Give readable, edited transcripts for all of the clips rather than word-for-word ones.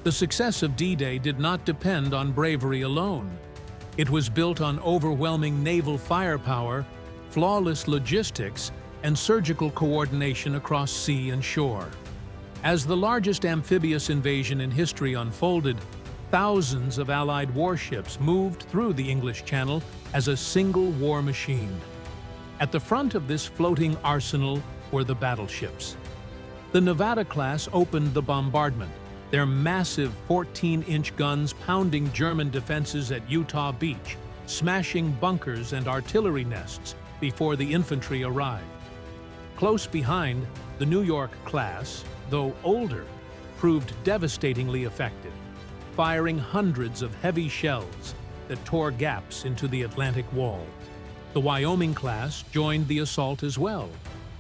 The success of D-Day did not depend on bravery alone. It was built on overwhelming naval firepower, flawless logistics, and surgical coordination across sea and shore. As the largest amphibious invasion in history unfolded, thousands of Allied warships moved through the English Channel as a single war machine. At the front of this floating arsenal were the battleships. The Nevada class opened the bombardment, their massive 14-inch guns pounding German defenses at Utah Beach, smashing bunkers and artillery nests before the infantry arrived. Close behind, the New York class, though older, proved devastatingly effective, firing hundreds of heavy shells that tore gaps into the Atlantic wall. The Wyoming class joined the assault as well,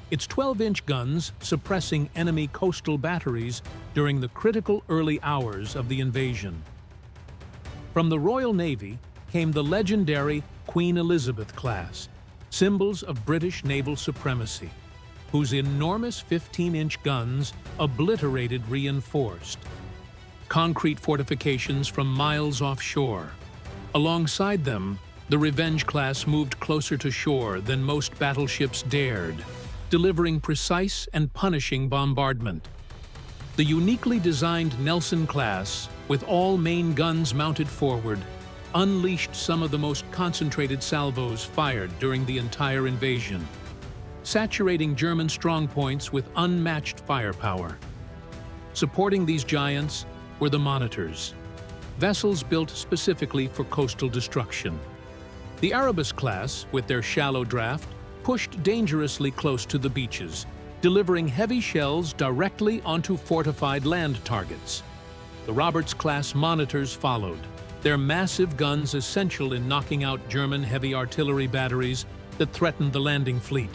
its 12-inch guns suppressing enemy coastal batteries during the critical early hours of the invasion. From the Royal Navy came the legendary Queen Elizabeth class, symbols of British naval supremacy, whose enormous 15-inch guns obliterated reinforced concrete fortifications from miles offshore. Alongside them, the Revenge class moved closer to shore than most battleships dared, delivering precise and punishing bombardment. The uniquely designed Nelson class, with all main guns mounted forward, unleashed some of the most concentrated salvos fired during the entire invasion, saturating German strongpoints with unmatched firepower. Supporting these giants were the monitors, vessels built specifically for coastal destruction. The Erebus class, with their shallow draft, pushed dangerously close to the beaches, delivering heavy shells directly onto fortified land targets. The Roberts-class monitors followed, their massive guns essential in knocking out German heavy artillery batteries that threatened the landing fleet.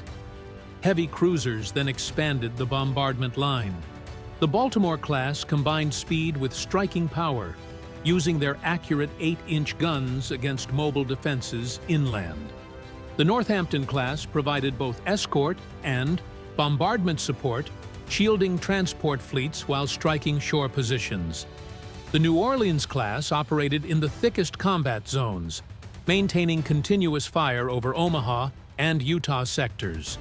Heavy cruisers then expanded the bombardment line. The Baltimore class combined speed with striking power, using their accurate 8-inch guns against mobile defenses inland. The Northampton class provided both escort and bombardment support, shielding transport fleets while striking shore positions. The New Orleans class operated in the thickest combat zones, maintaining continuous fire over Omaha and Utah sectors.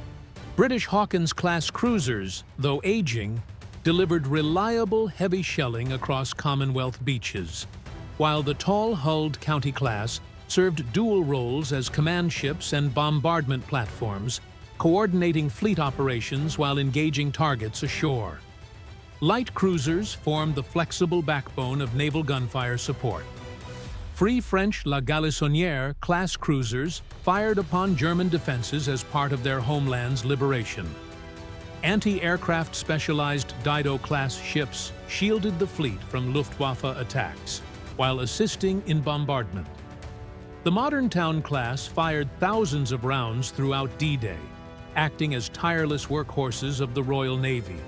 British Hawkins-class cruisers, though aging, delivered reliable heavy shelling across Commonwealth beaches, while the tall-hulled County class served dual roles as command ships and bombardment platforms, coordinating fleet operations while engaging targets ashore. Light cruisers formed the flexible backbone of naval gunfire support. Free French La Galissonière class cruisers fired upon German defenses as part of their homeland's liberation. Anti-aircraft specialized Dido-class ships shielded the fleet from Luftwaffe attacks, while assisting in bombardment. The Modern Town class fired thousands of rounds throughout D-Day, acting as tireless workhorses of the Royal Navy.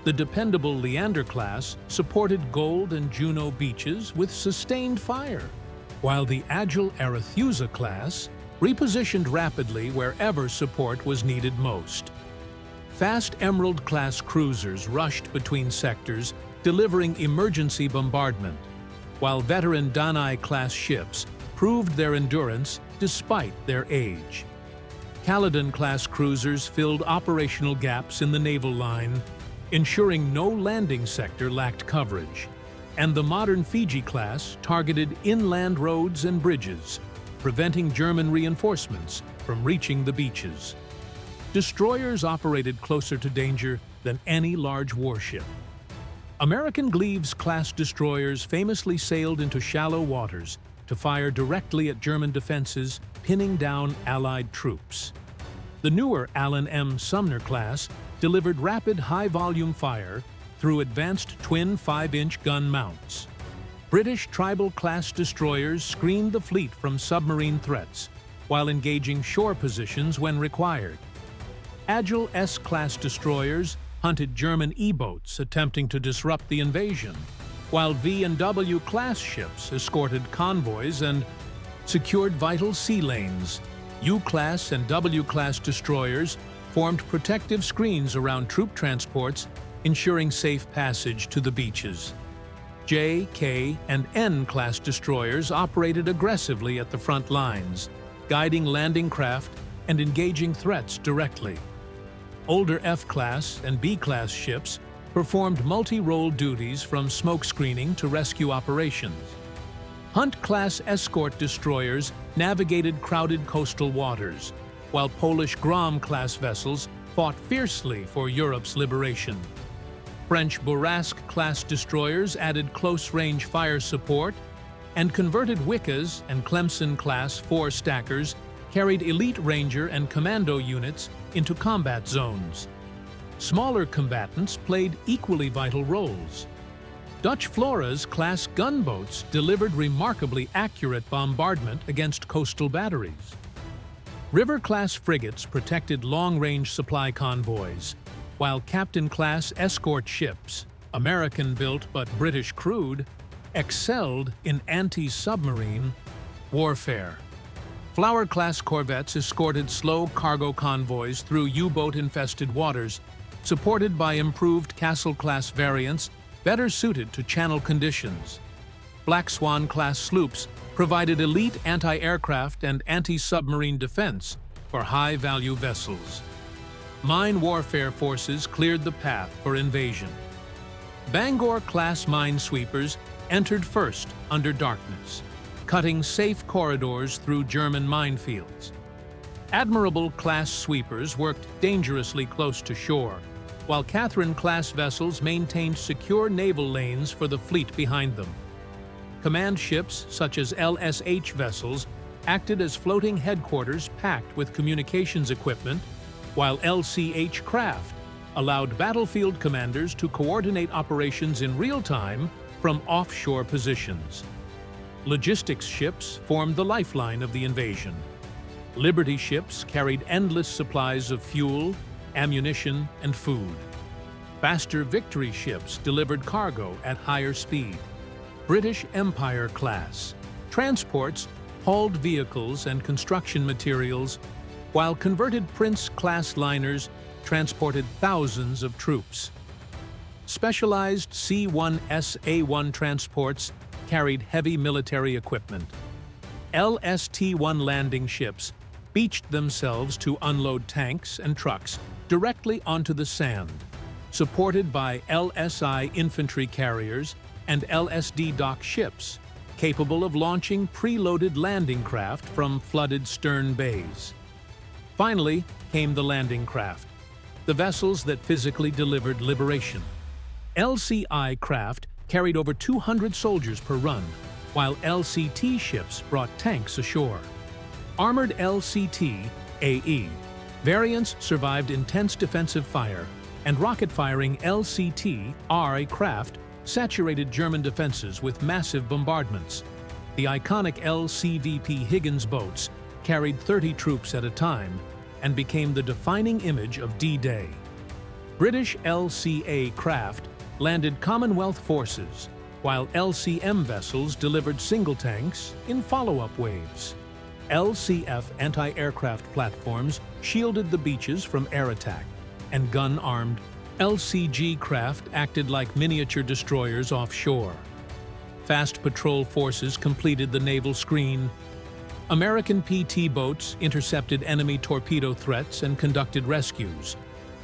The dependable Leander class supported Gold and Juno beaches with sustained fire, while the agile Arethusa class repositioned rapidly wherever support was needed most. Fast Emerald-class cruisers rushed between sectors, delivering emergency bombardment, while veteran Danae-class ships proved their endurance despite their age. Caledon-class cruisers filled operational gaps in the naval line, ensuring no landing sector lacked coverage, and the modern Fiji class targeted inland roads and bridges, preventing German reinforcements from reaching the beaches. Destroyers operated closer to danger than any large warship. American Gleaves-class destroyers famously sailed into shallow waters to fire directly at German defenses, pinning down Allied troops. The newer Allen M. Sumner class delivered rapid high-volume fire through advanced twin 5-inch gun mounts. British Tribal-class destroyers screened the fleet from submarine threats while engaging shore positions when required. Agile S-class destroyers hunted German E-boats attempting to disrupt the invasion, while V and W-class ships escorted convoys and secured vital sea lanes. U-class and W-class destroyers formed protective screens around troop transports, ensuring safe passage to the beaches. J, K, and N-class destroyers operated aggressively at the front lines, guiding landing craft and engaging threats directly. Older F-class and B-class ships performed multi-role duties from smoke screening to rescue operations. Hunt-class escort destroyers navigated crowded coastal waters, while Polish Grom-class vessels fought fiercely for Europe's liberation. French Bourrasque-class destroyers added close-range fire support, and converted Wickas and Clemson-class four-stackers carried elite ranger and commando units into combat zones. Smaller combatants played equally vital roles. Dutch Floras-class gunboats delivered remarkably accurate bombardment against coastal batteries. River-class frigates protected long-range supply convoys, while Captain-class escort ships, American-built but British crewed, excelled in anti-submarine warfare. Flower-class corvettes escorted slow cargo convoys through U-boat-infested waters, supported by improved Castle-class variants better suited to channel conditions. Black Swan-class sloops provided elite anti-aircraft and anti-submarine defense for high-value vessels. Mine warfare forces cleared the path for invasion. Bangor-class minesweepers entered first under darkness, cutting safe corridors through German minefields. Admirable-class sweepers worked dangerously close to shore, while Catherine-class vessels maintained secure naval lanes for the fleet behind them. Command ships, such as LSH vessels, acted as floating headquarters packed with communications equipment, while LCH craft allowed battlefield commanders to coordinate operations in real time from offshore positions. Logistics ships formed the lifeline of the invasion. Liberty ships carried endless supplies of fuel, ammunition, and food. Faster Victory ships delivered cargo at higher speed. British Empire-class transports hauled vehicles and construction materials, while converted Prince-class liners transported thousands of troops. Specialized C-1SA-1 transports carried heavy military equipment. LST-1 landing ships beached themselves to unload tanks and trucks directly onto the sand, supported by LSI infantry carriers and LSD dock ships, capable of launching preloaded landing craft from flooded stern bays. Finally came the landing craft, the vessels that physically delivered liberation. LCI craft carried over 200 soldiers per run, while LCT ships brought tanks ashore. Armored LCT AE variants survived intense defensive fire, and rocket-firing LCT RA craft saturated German defenses with massive bombardments. The iconic LCVP Higgins boats carried 30 troops at a time and became the defining image of D-Day. British LCA craft landed Commonwealth forces, while LCM vessels delivered single tanks in follow-up waves. LCF anti-aircraft platforms shielded the beaches from air attack, and gun-armed LCG craft acted like miniature destroyers offshore. Fast patrol forces completed the naval screen. American PT boats intercepted enemy torpedo threats and conducted rescues,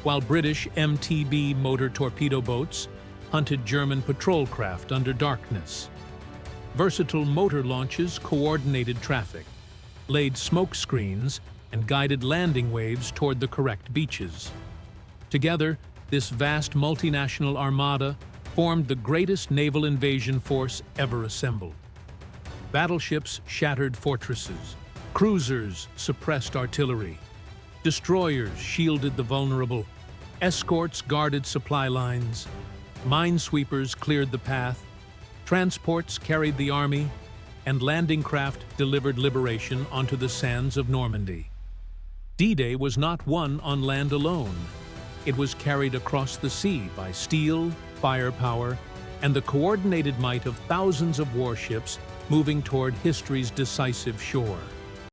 while British MTB motor torpedo boats hunted German patrol craft under darkness. Versatile motor launches coordinated traffic, laid smoke screens, and guided landing waves toward the correct beaches. Together, this vast multinational armada formed the greatest naval invasion force ever assembled. Battleships shattered fortresses, cruisers suppressed artillery, destroyers shielded the vulnerable, escorts guarded supply lines, minesweepers cleared the path, transports carried the army, and landing craft delivered liberation onto the sands of Normandy. D-Day was not won on land alone. It was carried across the sea by steel, firepower, and the coordinated might of thousands of warships moving toward history's decisive shore.